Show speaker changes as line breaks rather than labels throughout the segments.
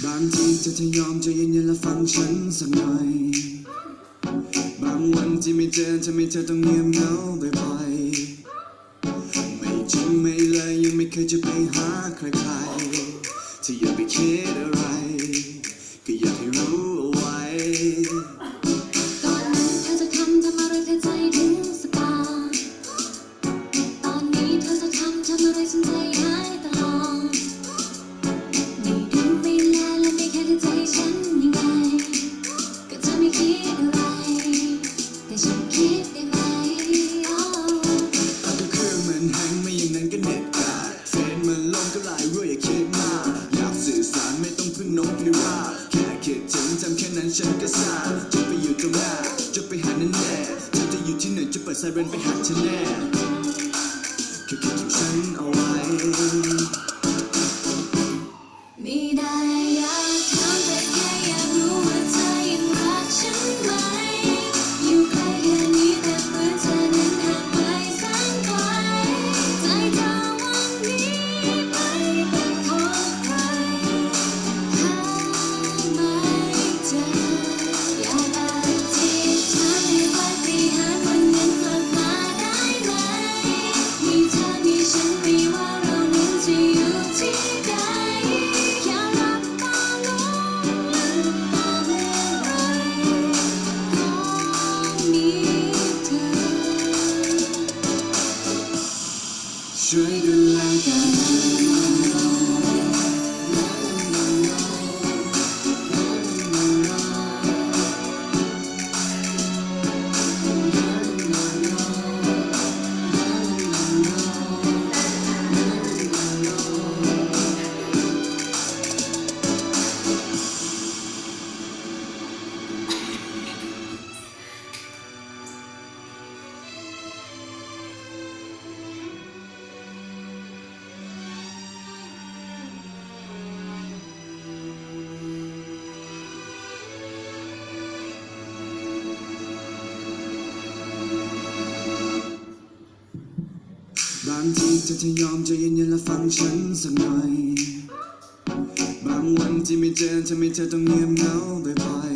บางทีเธอจะยอมใจเย็นๆและฟังฉันสักหน่อยบางวันที่ไม่เจอทำให้เธอต้องเงียบเหงาบ่อยๆไม่จริงไม่เลยยังไม่เคยจะไปหาใครๆที่อย่าไปคิดอะไรก็อยากให้รู้เอาไว้
ก่อนนั้นเธอจะทำอะไรเธอใจถึงสปาตอนนี้เธอจะทำอะไรฉันใจหายตลอดไม่ดูไม่แลและไม่แค่ที่ใจฉันยังไงก็เธอไม่คิดอะไรแต่ฉันคิดได้ไหม
ก็เครื่องมันแฮงไม่อย่างนั้นก็เน็ตขาดเฟซมันลงก็หลายรู้อย่าคิดมากอยากสื่อสารไม่ต้องพึ่งนกพิราบแค่คิดถึงจำแค่นั้นฉันก็สาจะไปอยู่ตรงหน้าจะไปหาแน่เธอจะอยู่ที่ไหนจะเปิดไซเรนไปหาเธอแน่แค่คิดถึงฉันเอาไว้
ไม่ได้อยากถามแต่แค่อยากรู้ว่าเธอยังรักฉันไหมอยู่ใกล้แค่นี้แต่เหมือนเธอนั้นห่างไกลแสนไกลใจเธอวันนี้ไปเป็นของใครหาไม่เจออยากอธิษฐานให้ปาฏิหาริย์วันนั้นมาได้ไหมมีเธอมีฉันไม่ว่าเรานั้นจะอยู่ที่ใดแค่หลับตาลงลืมตาเมื่อไรขอมีเธอ
ช่วยดูแลกันบางทีเธอจะยอมใจเย็นๆและฟังฉันสักหน่อยบางวันที่ไม่เจอทำให้เธอต้องเงียบเหงาบ่อย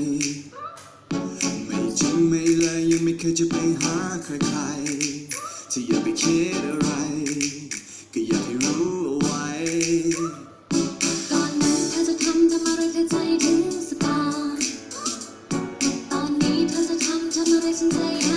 ๆไม่จริงไม่เลยยังไม่เคยจะไปหาใครๆที่อย่าไปคิดอะไรก็อยากให้รู้เอาไว้
ก่อนนั้นเธอจะทำอะไรเธอใจถึงสปาตอนนี้เธอจะทำอะไรฉันใจหาย